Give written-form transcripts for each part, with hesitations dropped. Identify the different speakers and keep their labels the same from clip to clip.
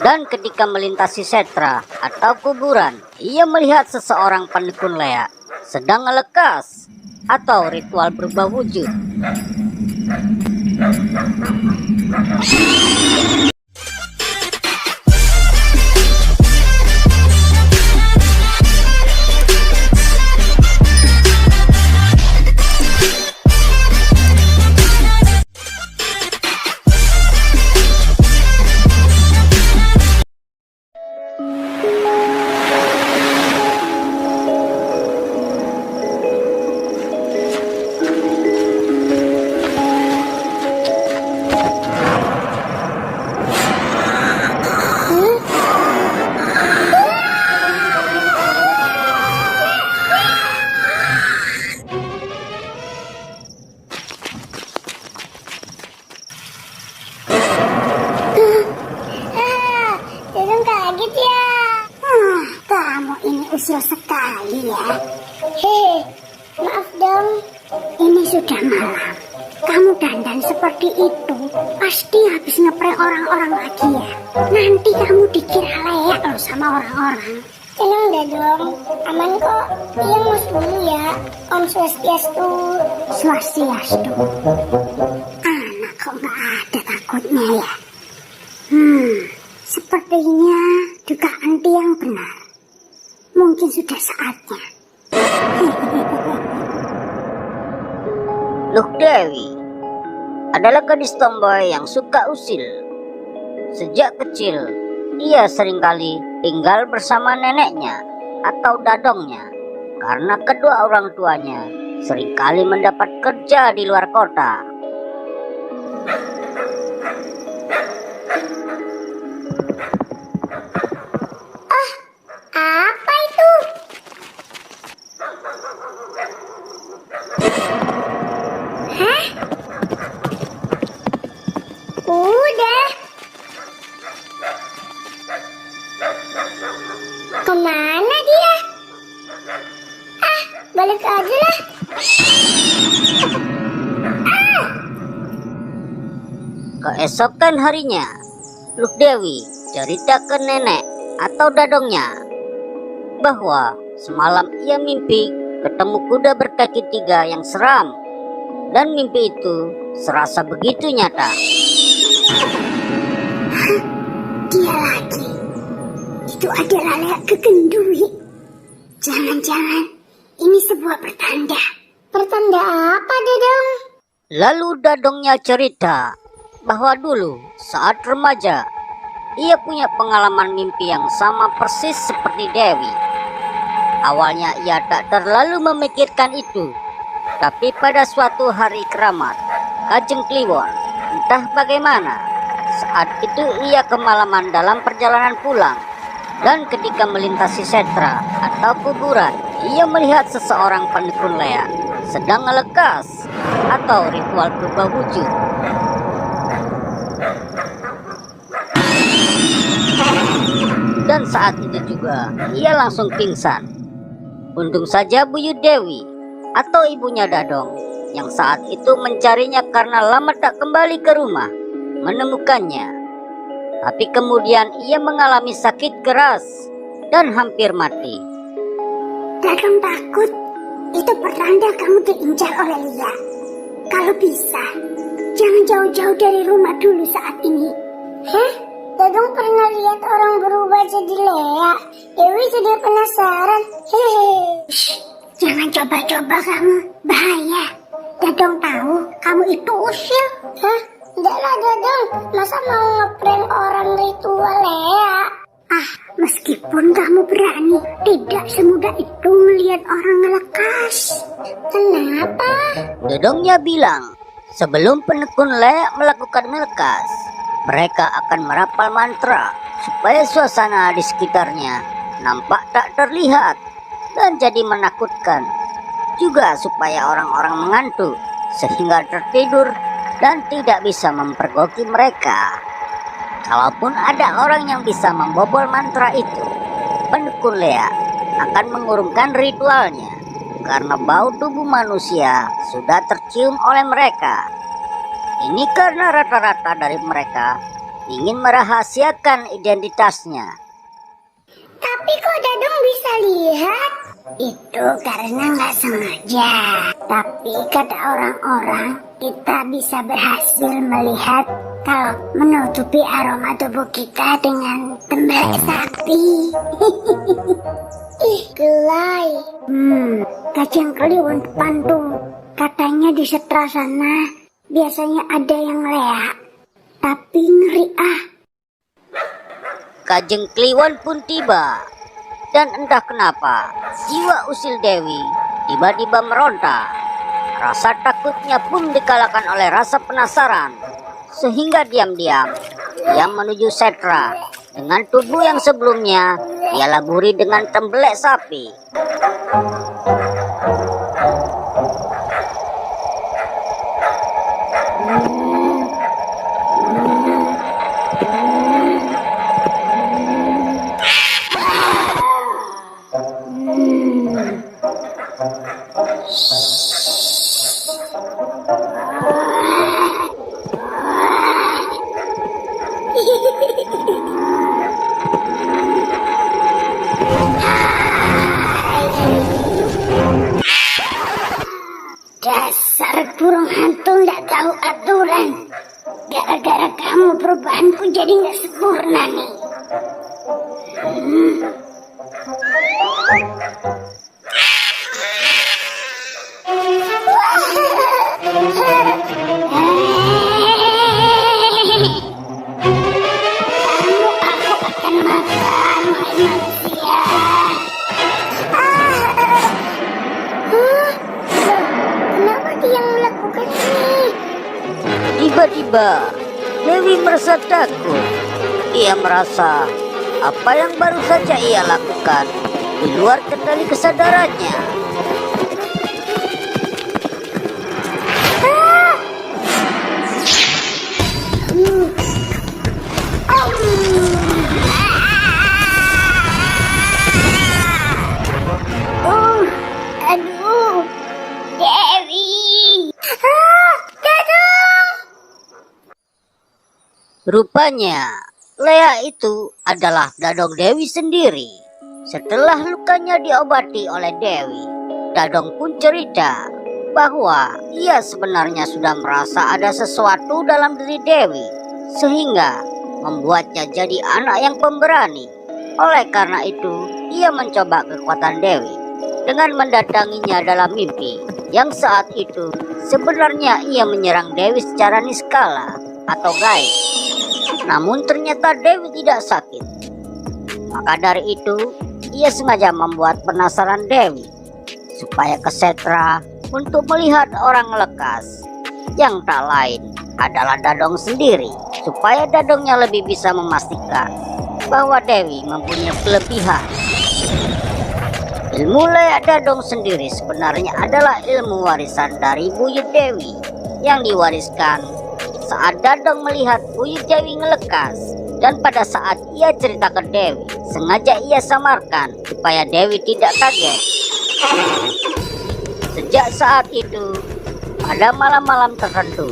Speaker 1: Dan ketika melintasi setra atau kuburan, ia melihat seseorang pendekun leak sedang ngelekas atau ritual berubah wujud.
Speaker 2: Dedong kaget ya. Kamu ini usil sekali ya. Maaf dong. Ini sudah malam. Kamu dandan seperti itu pasti habis ngeprank orang-orang lagi ya. Nanti kamu dikira leak loh sama orang-orang. Tenang Dedong, aman kok. Iya mas dulu ya. Om Swastiastu. Swastiastu. Anak kok gak ada takutnya ya. Sepertinya dugaan Tiang benar. Mungkin sudah saatnya.
Speaker 1: Luh Dewi adalah gadis tomboy yang suka usil. Sejak kecil, ia seringkali tinggal bersama neneknya atau dadongnya karena kedua orang tuanya seringkali mendapat kerja di luar kota.
Speaker 2: Apa itu? Hah? Udah. Kemana dia? Balik aja lah.
Speaker 1: Keesokan harinya, Luh Dewi cerita ke nenek atau dadongnya bahwa semalam ia mimpi ketemu kuda berkaki 3 yang seram, dan mimpi itu serasa begitu nyata.
Speaker 2: Dia lagi. Itu adalah leak kegendui. Jangan-jangan ini sebuah pertanda. Pertanda apa, Dedong?
Speaker 1: Lalu dadongnya cerita bahwa dulu saat remaja ia punya pengalaman mimpi yang sama persis seperti Dewi. Awalnya ia tak terlalu memikirkan itu, tapi pada suatu hari keramat Kajeng Kliwon, entah bagaimana, saat itu ia kemalaman dalam perjalanan pulang, dan ketika melintasi setra atau kuburan, ia melihat seseorang pendekun leak sedang ngelekas atau ritual berubah wujud. Dan saat itu juga ia langsung pingsan. Untung saja Buyut Dewi atau ibunya Dadong yang saat itu mencarinya karena lama tak kembali ke rumah menemukannya. Tapi kemudian ia mengalami sakit keras dan hampir mati.
Speaker 2: Dadong takut. Itu pertanda kamu diincar oleh Lia. Kalau bisa, jangan jauh-jauh dari rumah dulu saat ini. Dadong pernah lihat orang berubah jadi leak. Dewi jadi penasaran. Jangan coba-coba kamu, bahaya. Dadong tahu kamu itu usil. Enggak lah Dadong, masa mau ngeprank orang ritual leak? Meskipun kamu berani, tidak semudah itu melihat orang ngelekas. Kenapa?
Speaker 1: Dadongnya bilang, sebelum pendekun leak melakukan ngelekas, mereka akan merapal mantra supaya suasana di sekitarnya nampak tak terlihat dan jadi menakutkan. Juga supaya orang-orang mengantuk sehingga tertidur dan tidak bisa mempergoki mereka. Kalaupun ada orang yang bisa membobol mantra itu, pendekun leak akan mengurungkan ritualnya karena bau tubuh manusia sudah tercium oleh mereka. Ini karena rata-rata dari mereka ingin merahasiakan identitasnya.
Speaker 2: Tapi kok Dadong bisa lihat? Itu karena nggak sengaja. Tapi kata orang-orang, kita bisa berhasil melihat kalau menutupi aroma tubuh kita dengan tembak sapi. Ih, gelai. Kacang kliwon depan tuh. Katanya di setra sana biasanya ada yang leak. Tapi ngeri ah.
Speaker 1: Kajeng Kliwon pun tiba. Dan entah kenapa, jiwa usil Dewi tiba-tiba meronta. Rasa takutnya pun dikalahkan oleh rasa penasaran. Sehingga diam-diam, ia menuju setra. Dengan tubuh yang sebelumnya, ia laburi dengan tembelek sapi.
Speaker 2: Dasar burung hantu nggak tahu aturan. Gara-gara kamu perubahanku jadi nggak sempurna nih. Kamu aku akan makan, wahai manusia. Kenapa dia melakukan ini?
Speaker 1: Tiba-tiba, Dewi merasa takut. Ia merasa apa yang baru saja ia lakukan di luar kendali kesadarannya.
Speaker 2: Aduh, Dewi. Dadong.
Speaker 1: Rupanya, Lea itu adalah Dadong Dewi sendiri. Setelah lukanya diobati oleh Dewi, Dadong pun cerita bahwa ia sebenarnya sudah merasa ada sesuatu dalam diri Dewi, sehingga membuatnya jadi anak yang pemberani. Oleh karena itu, ia mencoba kekuatan Dewi dengan mendatanginya dalam mimpi, yang saat itu sebenarnya ia menyerang Dewi secara niskala atau gaib. Namun ternyata Dewi tidak sakit. Maka dari itu, ia sengaja membuat penasaran Dewi supaya ke setra untuk melihat orang lekas, yang tak lain adalah Dadong sendiri, supaya Dadongnya lebih bisa memastikan bahwa Dewi mempunyai kelebihan. Ilmu Lea Dadong sendiri sebenarnya adalah ilmu warisan dari Buyut Dewi yang diwariskan saat Dadong melihat Buyut Dewi ngelekas. Dan pada saat ia cerita ke Dewi, sengaja ia samarkan supaya Dewi tidak kaget. Sejak saat itu, pada malam-malam tertentu,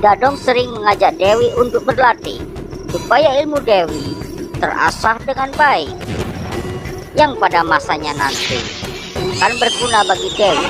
Speaker 1: Dadong sering mengajak Dewi untuk berlatih supaya ilmu Dewi terasah dengan baik, yang pada masanya nanti akan berguna bagi Dewi.